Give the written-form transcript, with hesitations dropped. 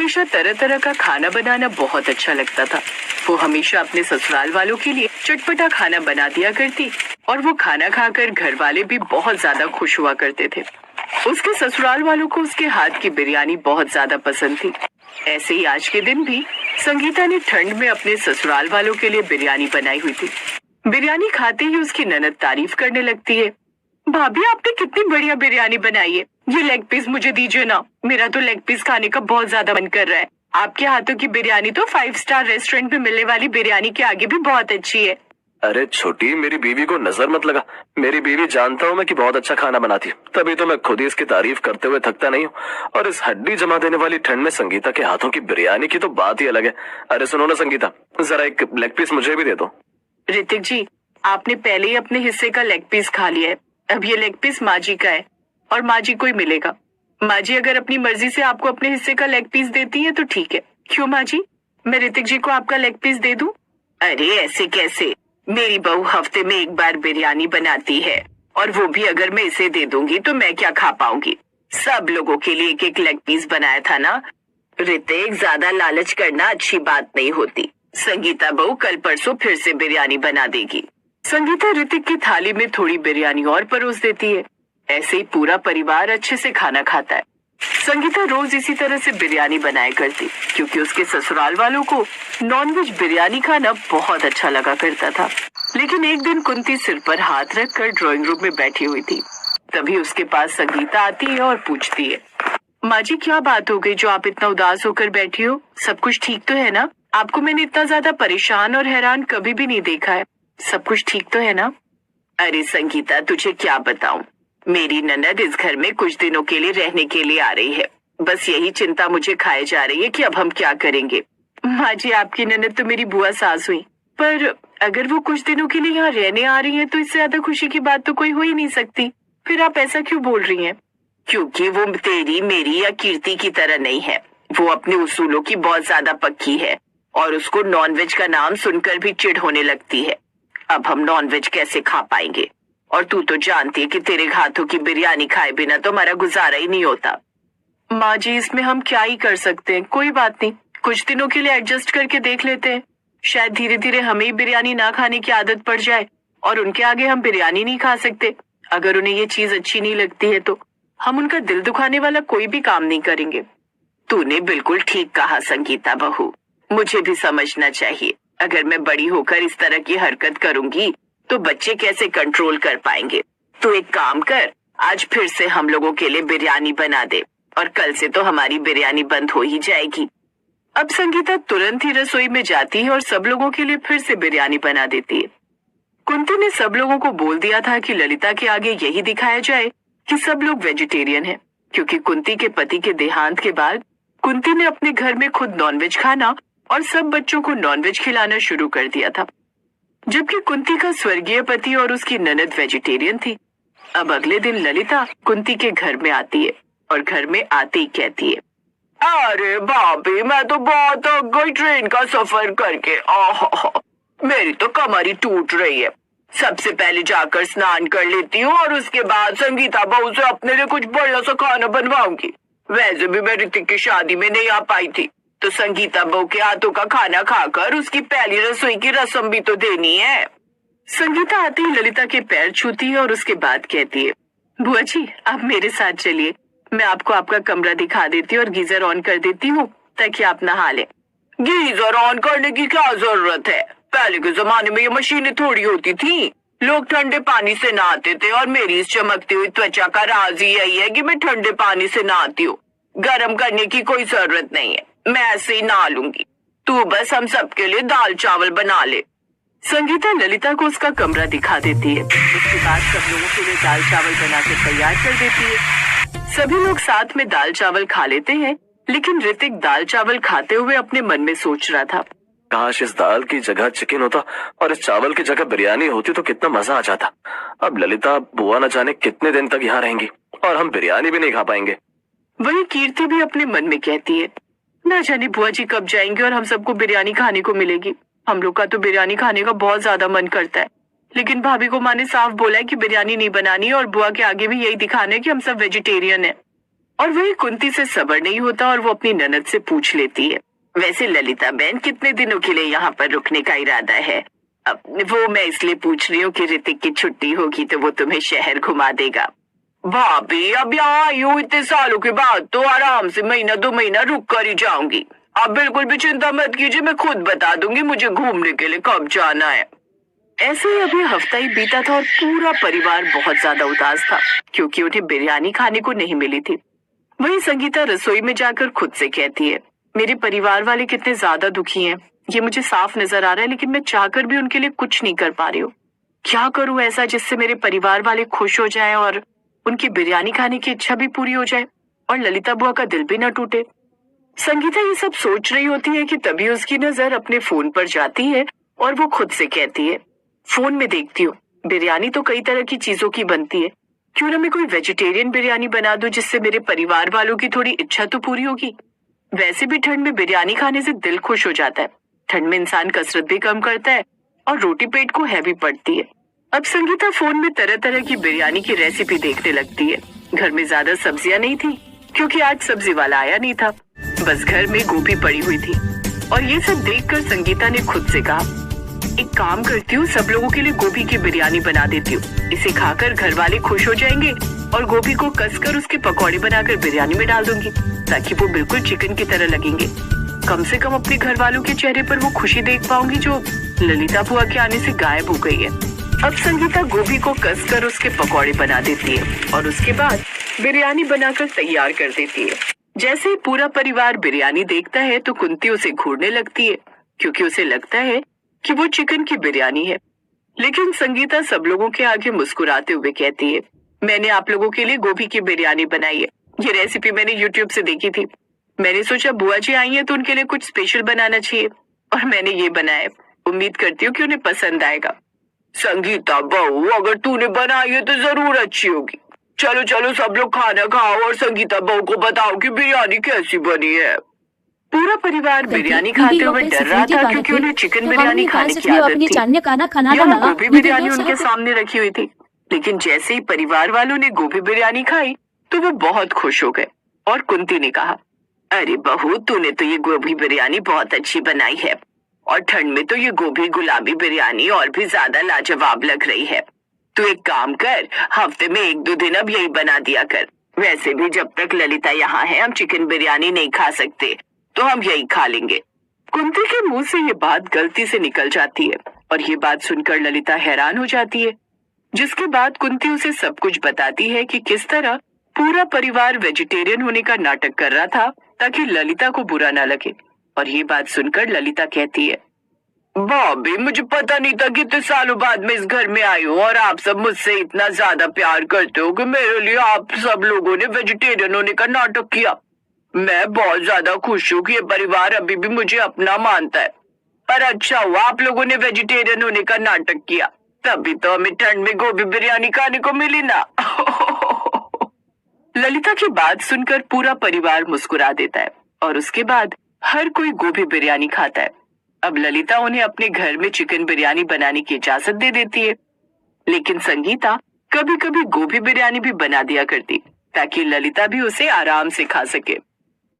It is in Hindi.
हमेशा तरह तरह का खाना बनाना बहुत अच्छा लगता था। वो हमेशा अपने ससुराल वालों के लिए चटपटा खाना बना दिया करती और वो खाना खाकर घर वाले भी बहुत ज्यादा खुश हुआ करते थे। उसके ससुराल वालों को उसके हाथ की बिरयानी बहुत ज्यादा पसंद थी। ऐसे ही आज के दिन भी संगीता ने ठंड में अपने ससुराल वालों के लिए बिरयानी बनाई हुई थी। बिरयानी खाते ही उसकी ननद तारीफ करने लगती है। भाभी, आपने कितनी बढ़िया बिरयानी बनाई है। ये लेग पीस मुझे दीजिए ना, मेरा तो लेग पीस खाने का बहुत ज्यादा मन कर रहा है। आपके हाथों की बिरयानी तो 5 स्टार रेस्टोरेंट में मिलने वाली बिरयानी के आगे भी बहुत अच्छी है। अरे छोटी, मेरी बीवी को नजर मत लगा। मेरी बीवी जानता हूँ मैं कि बहुत अच्छा खाना बनाती है, तभी तो मैं खुद ही इसकी तारीफ करते हुए थकता नहीं हूँ। और इस हड्डी जमा देने वाली ठंड में संगीता के हाथों की बिरयानी की तो बात ही अलग है। अरे सुनो ना संगीता, जरा एक लेग पीस मुझे भी दे दो। ऋतिक जी, आपने पहले ही अपने हिस्से का लेग पीस खा लिया है। अब ये लेग पीस माँ जी का है और माँ जी को ही मिलेगा। माँ जी अगर अपनी मर्जी से आपको अपने हिस्से का लेग पीस देती है तो ठीक है। क्यों माँ जी, मैं ऋतिक जी को आपका लेग पीस दे दूं? अरे ऐसे कैसे, मेरी बहू हफ्ते में एक बार बिरयानी बनाती है और वो भी अगर मैं इसे दे दूंगी तो मैं क्या खा पाऊंगी। सब लोगों के लिए एक एक लेग पीस बनाया था ना। ऋतिक, ज्यादा लालच करना अच्छी बात नहीं होती। संगीता बहू कल परसों फिर से बिरयानी बना देगी। संगीता ऋतिक की थाली में थोड़ी बिरयानी और परोस देती है। ऐसे ही पूरा परिवार अच्छे से खाना खाता है। संगीता रोज इसी तरह से बिरयानी बनाया करती क्योंकि उसके ससुराल वालों को नॉनवेज बिरयानी खाना बहुत अच्छा लगा करता था। लेकिन एक दिन कुंती सिर पर हाथ रखकर ड्राइंग रूम में बैठी हुई थी। तभी उसके पास संगीता आती है और पूछती है, माँ जी क्या बात हो गई जो आप इतना उदास होकर बैठी हो? सब कुछ ठीक तो है ना? आपको मैंने इतना ज्यादा परेशान और हैरान कभी भी नहीं देखा है। सब कुछ ठीक तो है ना? अरे संगीता, तुझे क्या बताऊं, मेरी ननद इस घर में कुछ दिनों के लिए रहने के लिए आ रही है। बस यही चिंता मुझे खाए जा रही है कि अब हम क्या करेंगे। माँ जी, आपकी ननद तो मेरी बुआ सास हुई, पर अगर वो कुछ दिनों के लिए यहाँ रहने आ रही है तो इससे ज्यादा खुशी की बात तो कोई हो ही नहीं सकती। फिर आप ऐसा क्यों बोल रही हैं? क्योंकि वो तेरी, मेरी या कीर्ति की तरह नहीं है। वो अपने उसूलों की बहुत ज्यादा पक्की है और उसको नॉनवेज का नाम सुनकर भी चिढ़ होने लगती है। अब हम नॉनवेज कैसे खा पाएंगे? और तू तो जानती है कि तेरे हाथों की बिरयानी खाए बिना तो हमारा गुजारा ही नहीं होता। माँ जी, इसमें हम क्या ही कर सकते हैं। कोई बात नहीं, कुछ दिनों के लिए एडजस्ट करके देख लेते हैं। शायद धीरे धीरे हमें ही बिरयानी ना खाने की आदत पड़ जाए और उनके आगे हम बिरयानी नहीं खा सकते। अगर उन्हें ये चीज अच्छी नहीं लगती है तो हम उनका दिल दुखाने वाला कोई भी काम नहीं करेंगे। तूने बिल्कुल ठीक कहा संगीता बहू, मुझे भी समझना चाहिए। अगर मैं बड़ी होकर इस तरह की हरकत करूंगी तो बच्चे कैसे कंट्रोल कर पाएंगे। तू एक काम कर, आज फिर से हम लोगों के लिए बिरयानी बना दे और कल से तो हमारी बिरयानी बंद हो ही जाएगी। अब संगीता तुरंत ही रसोई में जाती है और सब लोगों के लिए फिर से बिरयानी बना देती है। कुंती ने सब लोगों को बोल दिया था कि ललिता के आगे यही दिखाया जाए कि सब लोग वेजिटेरियन हैं, क्योंकि कुंती के पति के देहांत के बाद कुंती ने अपने घर में खुद नॉनवेज खाना और सब बच्चों को नॉनवेज खिलाना शुरू कर दिया था, जबकि कुंती का स्वर्गीय पति और उसकी ननद वेजिटेरियन थी। अब अगले दिन ललिता कुंती के घर में आती है और घर में आते ही कहती है, अरे भाभी, मैं तो बहुत थक गई ट्रेन का सफर करके। मेरी तो कमर ही टूट रही है। सबसे पहले जाकर स्नान कर लेती हूँ और उसके बाद संगीता बहू से अपने लिए कुछ बढ़िया सा खाना बनवाऊंगी। वैसे भी मैं ऋतिक की शादी में नहीं आ पाई थी, तो संगीता बहू के हाथों का खाना खाकर उसकी पहली रसोई की रस्म भी तो देनी है। संगीता आते ही ललिता के पैर छूती है और उसके बाद कहती है, बुआ जी आप मेरे साथ चलिए, मैं आपको आपका कमरा दिखा देती हूँ और गीजर ऑन कर देती हूँ ताकि आप नहा लें। गीजर ऑन करने की क्या जरूरत है? पहले के जमाने में ये मशीनें थोड़ी होती थी। लोग ठंडे पानी से नहाते थे और मेरी इस चमकती हुई त्वचा का राज ही यही है कि मैं ठंडे पानी से नहाती हूँ। गर्म करने की कोई जरूरत नहीं है, मैं ऐसे ही नहा लूंगी। तू बस हम सबके लिए दाल चावल बना ले। संगीता ललिता को उसका कमरा दिखा देती है। उसके बाद सब लोगों के लिए दाल चावल बनाकर तैयार कर देती है। सभी लोग साथ में दाल चावल खा लेते हैं, लेकिन ऋतिक दाल चावल खाते हुए अपने मन में सोच रहा था, काश इस दाल की जगह चिकन होता और इस चावल की जगह बिरयानी होती तो कितना मजा आ जाता। अब ललिता बुआ न जाने कितने दिन तक यहाँ रहेंगी और हम बिरयानी भी नहीं खा पाएंगे। वही कीर्ति भी अपने मन में कहती है, ना जाने बुआ जी कब जाएंगे और हम सबको बिरयानी खाने को मिलेगी। हम लोग का तो बिरयानी खाने का बहुत ज्यादा मन करता है, लेकिन भाभी को माँ ने साफ बोला है कि बिरयानी नहीं बनानी है और बुआ के आगे भी यही दिखाना है कि हम सब वेजिटेरियन हैं। और वही कुंती से सब्र नहीं होता और वो अपनी ननद से पूछ लेती है, वैसे ललिता बहन कितने दिनों के लिए यहाँ पर रुकने का इरादा है? अब वो मैं इसलिए पूछ रही हूँ कि ऋतिक की छुट्टी होगी तो वो तुम्हें शहर घुमा देगा। भाभी अब यहाँ आई हूँ इतने सालों के बाद तो आराम से महीना 2 महीना रुक कर ही जाऊंगी। आप बिल्कुल भी चिंता मत कीजिए, मैं खुद बता दूंगी मुझे घूमने के लिए कब जाना है। ऐसे ही अभी हफ्ता ही बीता था और पूरा परिवार बहुत ज्यादा उदास था क्योंकि उन्हें बिरयानी खाने को नहीं मिली थी। वहीं संगीता रसोई में जाकर खुद से कहती है, मेरे परिवार वाले कितने ज्यादा दुखी हैं, ये मुझे साफ नजर आ रहा है, लेकिन मैं चाहकर भी उनके लिए कुछ नहीं कर पा रही हूँ। क्या करूँ ऐसा जिससे मेरे परिवार वाले खुश हो जाएं और उनकी बिरयानी खाने की इच्छा भी पूरी हो जाए और ललिता बुआ का दिल भी न टूटे। संगीता ये सब सोच रही होती है कि तभी उसकी नजर अपने फोन पर जाती है और वो खुद से कहती है, फोन में देखती हूँ बिरयानी तो कई तरह की चीजों की बनती है, क्यों ना मैं कोई वेजिटेरियन बिरयानी बना दूं जिससे मेरे परिवार वालों की थोड़ी इच्छा तो पूरी होगी। वैसे भी ठंड में बिरयानी खाने से दिल खुश हो जाता है, ठंड में इंसान कसरत भी कम करता है और रोटी पेट को हैवी पड़ती है। अब संगीता फोन में तरह तरह की बिरयानी की रेसिपी देखने लगती है। घर में ज्यादा सब्जियां नहीं थी क्योंकि आज सब्जी वाला आया नहीं था, बस घर में गोभी पड़ी हुई थी। और ये सब देखकर संगीता ने खुद से कहा, एक काम करती हूँ, सब लोगों के लिए गोभी की बिरयानी बना देती हूँ, इसे खाकर घर वाले खुश हो जाएंगे और गोभी को कसकर उसके पकौड़े बनाकर बिरयानी में डाल दूंगी ताकि वो बिल्कुल चिकन की तरह लगेंगे। कम से कम अपने घर वालों के चेहरे पर वो खुशी देख पाऊंगी जो ललिता बुआ के आने से गायब हो गई है। अब संगीता गोभी को कसकर उसके पकौड़े बना देती है और उसके बाद बिरयानी बनाकर तैयार कर देती है। जैसे ही पूरा परिवार बिरयानी देखता है तो कुंती उसे घूरने लगती है क्योंकि उसे लगता है कि वो चिकन की बिरयानी है। लेकिन संगीता सब लोगों के आगे मुस्कुराते हुए कहती है, मैंने आप लोगों के लिए गोभी की बिरयानी बनाई है, ये रेसिपी मैंने यूट्यूब से देखी थी। मैंने सोचा बुआ जी आई हैं तो उनके लिए कुछ स्पेशल बनाना चाहिए और मैंने ये बनाया, उम्मीद करती हूँ कि उन्हें पसंद आएगा। संगीता बहू, अगर तूने बनाई है तो जरूर अच्छी होगी। चलो चलो सब लोग खाना खाओ और संगीता बहू को बताओ कि बिरयानी कैसी बनी है। पूरा परिवार बिरयानी खाते हुए डर रहा था क्योंकि उन्हें चिकन बिरयानी खाने की आदत थी। यहाँ गोभी बिरयानी उनके सामने रखी हुई थी, लेकिन जैसे ही परिवार वालों ने गोभी बिरयानी खाई तो वो बहुत खुश हो गए और कुंती ने कहा, अरे बहू, तूने तो ये गोभी बिरयानी बहुत अच्छी बनाई है और ठंड में तो ये गोभी गुलाबी बिरयानी और भी ज्यादा लाजवाब लग रही है। तू एक काम कर, हफ्ते में 1-2 दिन अब यही बना दिया कर। वैसे भी जब तक ललिता यहाँ है हम चिकन बिरयानी नहीं खा सकते, तो हम यही खा लेंगे। कुंती के मुंह से ये बात गलती से निकल जाती है और ये बात सुनकर ललिता हैरान हो जाती है, जिसके बाद कुंती उसे सब कुछ बताती है कि किस तरह पूरा परिवार वेजिटेरियन होने का नाटक कर रहा था ताकि ललिता को बुरा ना लगे। और ये बात सुनकर ललिता कहती है, भाभी, मुझे पता नहीं था कितने सालों बाद मैं इस घर में आई हूँ और आप सब मुझसे इतना ज्यादा प्यार करते हो कि मेरे लिए आप सब लोगों ने वेजिटेरियन होने का नाटक किया। मैं बहुत ज्यादा खुश हूँ कि ये परिवार अभी भी मुझे अपना मानता है। पर अच्छा हुआ आप लोगों ने वेजिटेरियन होने का नाटक किया, तभी तो हमें ठंड में गोभी बिरयानी खाने को मिली ना। ललिता की बात सुनकर पूरा परिवार मुस्कुरा देता है और उसके बाद हर कोई गोभी बिरयानी खाता है। अब ललिता उन्हें अपने घर में चिकन बिरयानी बनाने की इजाजत दे देती है, लेकिन संगीता कभी कभी गोभी बिरयानी भी बना दिया करती ताकि ललिता भी उसे आराम से खा सके।